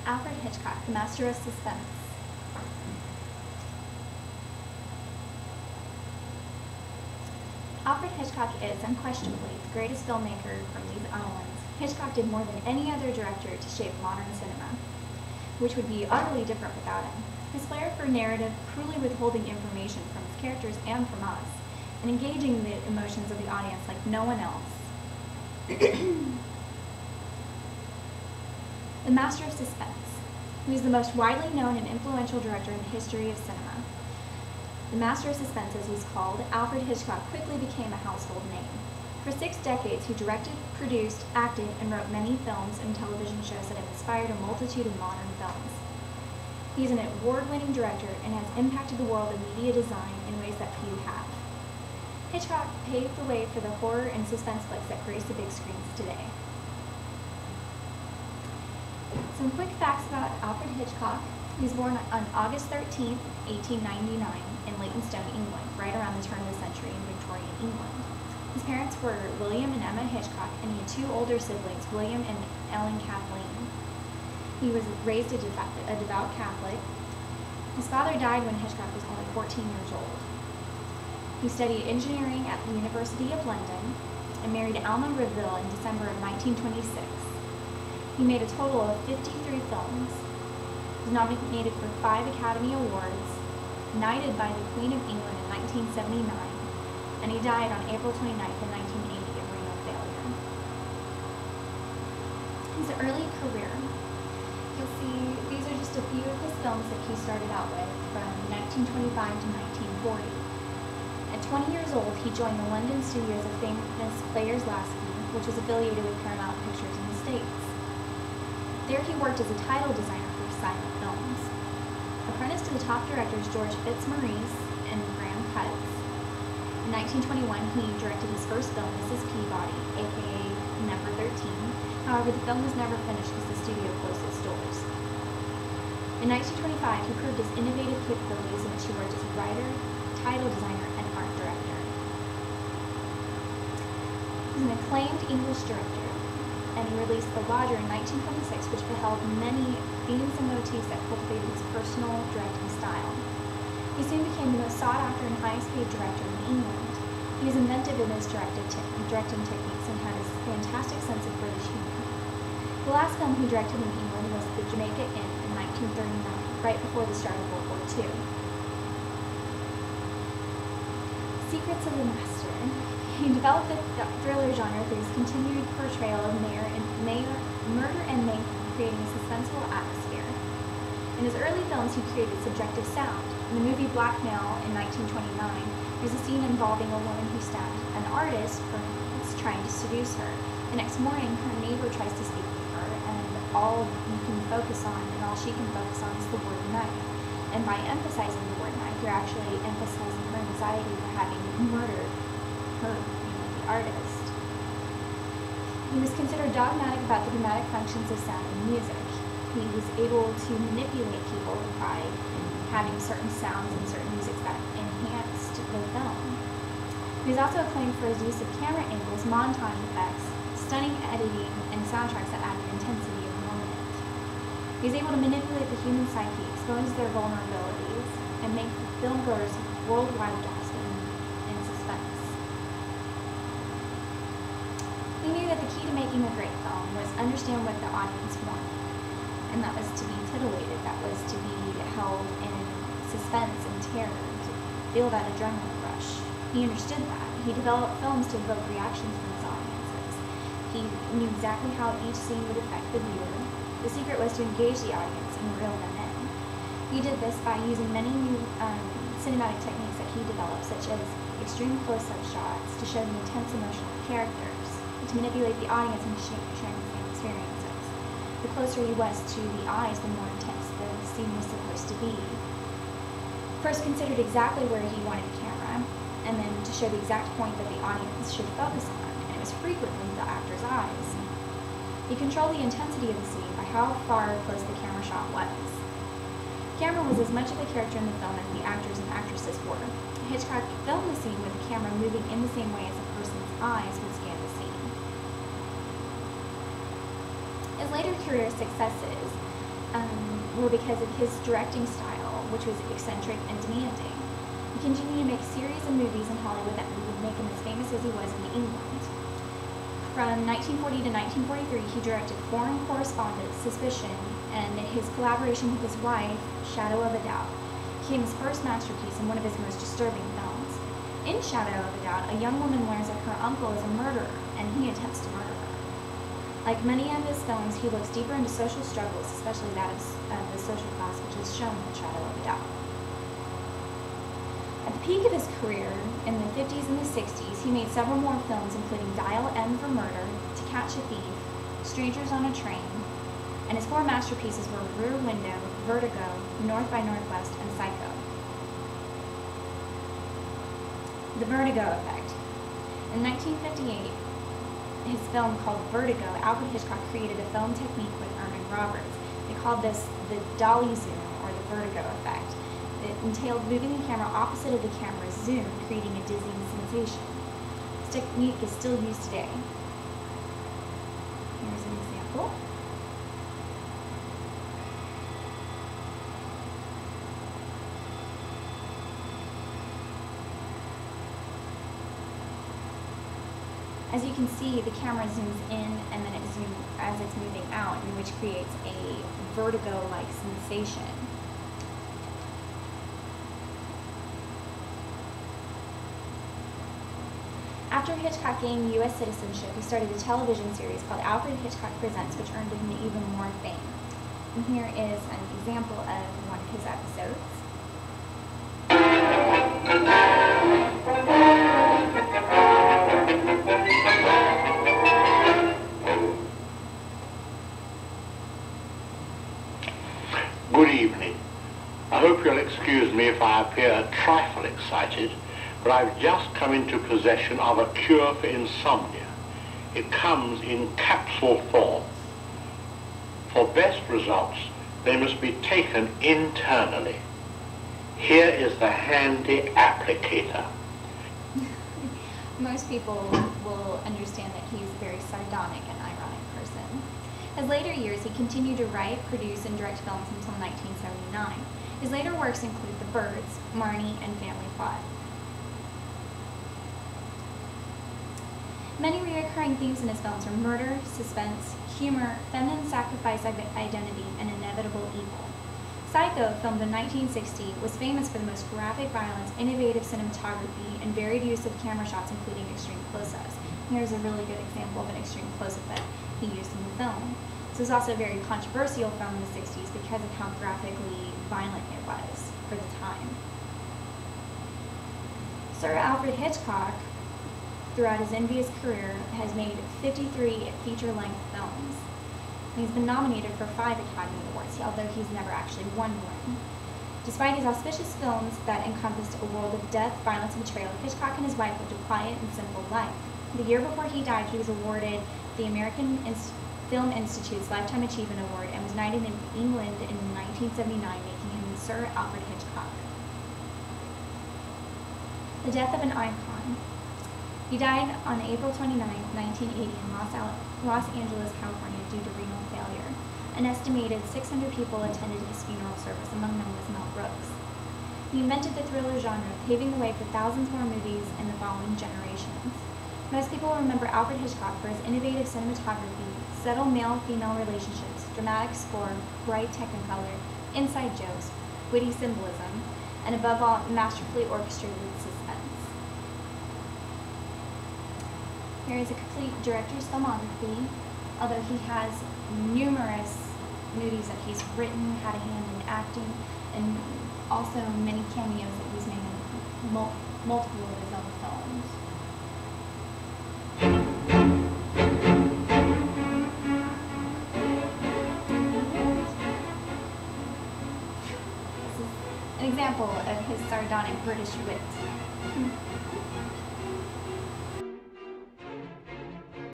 Alfred Hitchcock, the master of suspense. Alfred Hitchcock is unquestionably the greatest filmmaker from these islands. Hitchcock did more than any other director to shape modern cinema, which would be utterly different without him. His flair for narrative, cruelly withholding information from his characters and from us, and engaging the emotions of the audience like no one else. The master of suspense. He was the most widely known and influential director in the history of cinema. The master of suspense, as he's called, Alfred Hitchcock quickly became a household name. For 6 decades, he directed, produced, acted, and wrote many films and television shows that have inspired a multitude of modern films. He is an award-winning director and has impacted the world of media design in ways that few have. Hitchcock paved the way for the horror and suspense flicks that grace the big screens today. Some quick facts about Alfred Hitchcock. He was born on August 13, 1899 in Leytonstone, England, right around the turn of the century in Victorian England. His parents were William and Emma Hitchcock, and he had 2 older siblings, William and Ellen Kathleen. He was raised a devout Catholic. His father died when Hitchcock was only 14 years old. He studied engineering at the University of London and married Alma Reville in December of 1926. He made a total of 53 films. He was nominated for 5 Academy Awards, knighted by the Queen of England in 1979, and he died on April 29th in 1980 of renal failure. His early career. You'll see these are just a few of his films that he started out with from 1925 to 1940. At 20 years old, he joined the London studios of famous Players Lasky, which was affiliated with Paramount Pictures in the States. There he worked as a title designer for silent films. Apprenticed to the top directors George Fitzmaurice and Graham Cutts. In 1921, he directed his first film, Mrs. Peabody, aka Number 13. However, the film was never finished as the studio closed its doors. In 1925, he proved his innovative capabilities in which he worked as a writer, title designer, and art director. He's an acclaimed English director, and he released The Lodger in 1926, which beheld many themes and motifs that cultivated his personal directing style. He soon became the most sought-after and highest-paid director in England. He was inventive in his directing techniques and had a fantastic sense of British humor. The last film he directed in England was The Jamaica Inn in 1939, right before the start of World War II. Secrets of the Master. He developed the thriller genre through his continued portrayal of murder and mayhem, creating a suspenseful atmosphere. In his early films, he created subjective sound. In the movie Blackmail in 1929, there's a scene involving a woman who stabbed an artist for trying to seduce her. The next morning, her neighbor tries to speak with her, and all you can focus on and all she can focus on is the word knife. And by emphasizing the word knife, you're actually emphasizing her anxiety for having murdered her, the artist. He was considered dogmatic about the dramatic functions of sound and music. He was able to manipulate people by having certain sounds and certain music that enhanced the film. He was also acclaimed for his use of camera angles, montage effects, stunning editing, and soundtracks that added intensity of moment. He was able to manipulate the human psyche, expose their vulnerabilities, and make filmgoers worldwide lost in suspense. He knew that the key to making a great film was understand what the audience wanted, and that was to be titillated, that was to be held in suspense and terror, to feel that adrenaline rush. He understood that. He developed films to evoke reactions from his audiences. He knew exactly how each scene would affect the viewer. The secret was to engage the audience and reel them in. He did this by using many new cinematic techniques that he developed, such as extreme close-up shots to show the intense emotion of the characters, to manipulate the audience into sharing the same experiences. The closer he was to the eyes, the more intense the scene was supposed to be. First considered exactly where he wanted the camera, and then to show the exact point that the audience should focus on, and it was frequently the actor's eyes. He controlled the intensity of the scene by how far close the camera shot was. The camera was as much of a character in the film as the actors and actresses were. Hitchcock filmed the scene with the camera moving in the same way as a person's eyes would scan the scene. His later career successes were because of his directing style, which was eccentric and demanding. He continued to make series of movies in Hollywood that would make him as famous as he was in England. From 1940 to 1943, he directed Foreign Correspondent, Suspicion, and his collaboration with his wife, Shadow of a Doubt, became his first masterpiece and one of his most disturbing films. In Shadow of a Doubt, a young woman learns that her uncle is a murderer, and he attempts to murder her. Like many of his films, he looks deeper into social struggles, especially that of the social class, which is shown in Shadow of a Doubt. At the peak of his career, in the 50s and the 60s, he made several more films, including Dial M for Murder, To Catch a Thief, Strangers on a Train, and his four masterpieces were Rear Window, Vertigo, North by Northwest, and Psycho. The Vertigo Effect. In 1958, his film called Vertigo, Alfred Hitchcock created a film technique with Erman Roberts. They called this the dolly zoom, or the vertigo effect. It entailed moving the camera opposite of the camera's zoom, creating a dizzying sensation. This technique is still used today. Here's an example. As you can see, the camera zooms in and then it zooms as it's moving out, which creates a vertigo-like sensation. After Hitchcock gained U.S. citizenship, he started a television series called Alfred Hitchcock Presents, which earned him even more fame. And here is an example of one of his episodes. Good evening. I hope you'll excuse me if I appear a trifle excited, but I've just come into possession of a cure for insomnia. It comes in capsule form. For best results, they must be taken internally. Here is the handy applicator. Most people will understand that he's a very sardonic and ironic person. His later years, he continued to write, produce, and direct films until 1979. His later works include The Birds, Marnie, and Family Plot. Many recurring themes in his films are murder, suspense, humor, feminine sacrifice identity, and inevitable evil. Psycho, filmed in 1960, was famous for the most graphic violence, innovative cinematography, and varied use of camera shots, including extreme close-ups. Here's a really good example of an extreme close-up that he used in the film. This was also a very controversial film in the 60s because of how graphically violent it was for the time. Sir Alfred Hitchcock, throughout his envious career, has made 53 feature-length films. He's been nominated for 5 Academy Awards, although he's never actually won one. Despite his auspicious films that encompassed a world of death, violence, and betrayal, Hitchcock and his wife lived a quiet and simple life. The year before he died, he was awarded the American Film Institute's Lifetime Achievement Award and was knighted in England in 1979, making him Sir Alfred Hitchcock. The death of an icon. He died on April 29, 1980 in Los Angeles, California due to renal failure. An estimated 600 people attended his funeral service, among them was Mel Brooks. He invented the thriller genre, paving the way for thousands more movies in the following generations. Most people remember Alfred Hitchcock for his innovative cinematography, subtle male-female relationships, dramatic score, bright technicolor, inside jokes, witty symbolism, and above all, masterfully orchestrated suspense. Here is a complete director's filmography, although he has numerous movies that he's written, had a hand in acting, and also many cameos that he's made in multiple of his own films. This is an example of his sardonic British wit.